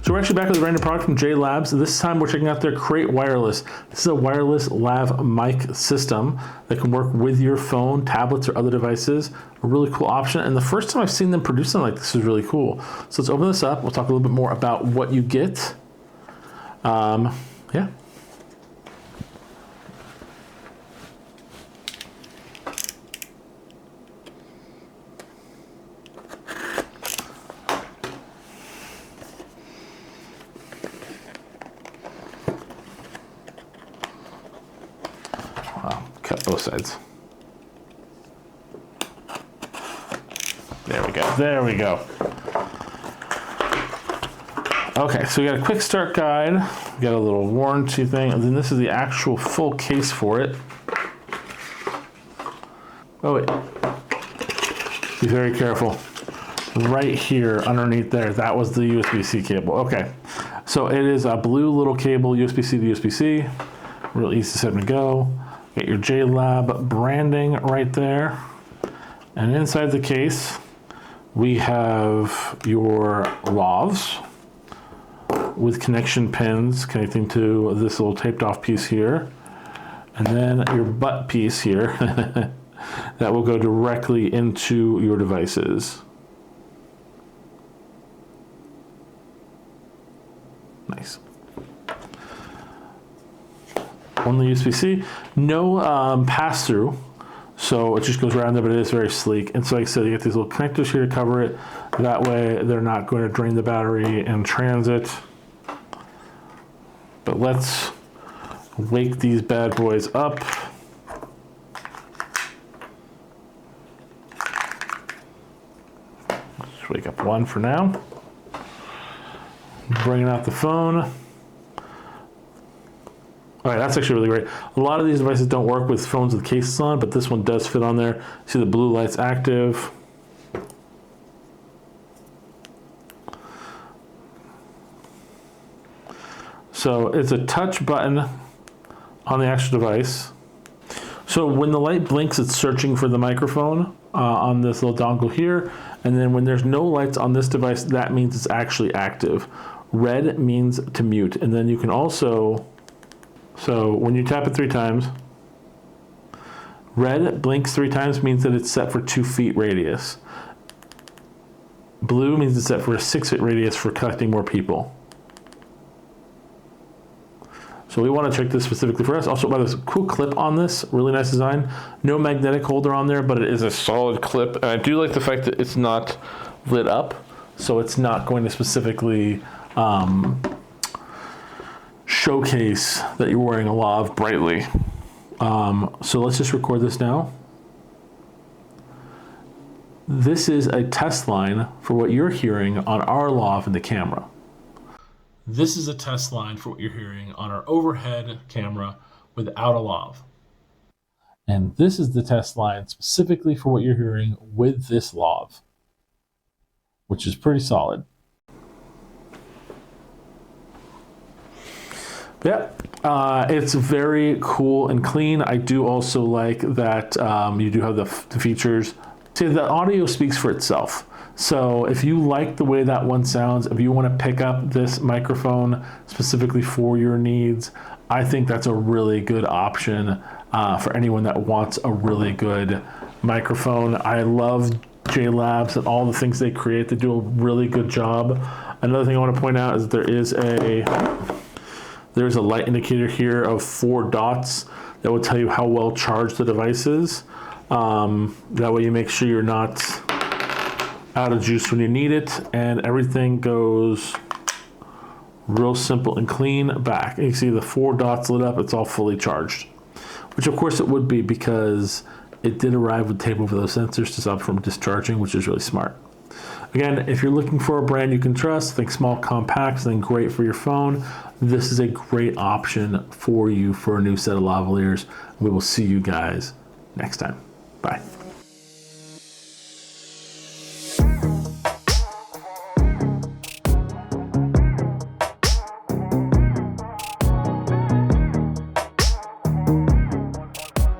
So we're actually back with a brand new product from JLab. This time we're checking out their Create Wireless. This is a wireless lav mic system that can work with your phone, tablets, or other devices. A really cool option. And the first time I've seen them produce something like this is really cool. So let's open this up. We'll talk a little bit more about what you get. Yeah. Cut both sides. There we go. There we go. Okay, so we got a quick start guide. We got a little warranty thing, and then this is the actual full case for it. Oh wait. Be very careful. Right here, underneath there, that was the USB-C cable. Okay, so it is a blue little cable, USB-C to USB-C. Real easy to set and go. Get your JLab branding right there. And inside the case, we have your lavs with connection pins connecting to this little taped off piece here. And then your butt piece here that will go directly into your devices. Nice. Only USB-C, no pass-through, so it just goes around there, but it is very sleek. And so like I said, you get these little connectors here to cover it. That way they're not going to drain the battery in transit. But let's wake these bad boys up. Let's wake up one for now. Bringing out the phone. All right, that's actually really great. A lot of these devices don't work with phones with cases on, but this one does fit on there. See the blue light's active. So it's a touch button on the actual device. So when the light blinks, it's searching for the microphone on this little dongle here. And then when there's no lights on this device, that means it's actually active. Red means to mute. And then you can also, so when you tap it 3 times, red blinks 3 times means that it's set for 2 feet radius. Blue means it's set for a 6 foot radius for collecting more people. So we want to check this specifically for us. Also, by the way, cool clip on this, really nice design. No magnetic holder on there, but it is a solid clip. And I do like the fact that it's not lit up, so it's not going to specifically showcase that you're wearing a lav brightly. So let's just record this now. This is a test line for what you're hearing on our lav in the camera. This is a test line for what you're hearing on our overhead camera without a lav. And this is the test line specifically for what you're hearing with this lav, which is pretty solid. Yeah, it's very cool and clean. I do also like that you do have the features. See, the audio speaks for itself. So if you like the way that one sounds, if you want to pick up this microphone specifically for your needs, I think that's a really good option for anyone that wants a really good microphone. I love JLab and all the things they create. They do a really good job. Another thing I want to point out is there's a light indicator here of 4 dots that will tell you how well charged the device is. That way you make sure you're not out of juice when you need it, and everything goes real simple and clean back. And you see the 4 dots lit up, it's all fully charged, which of course it would be because it did arrive with tape over those sensors to stop from discharging, which is really smart. Again, if you're looking for a brand you can trust, think small, compact, then great for your phone, this is a great option for you for a new set of lavaliers. We will see you guys next time. Bye.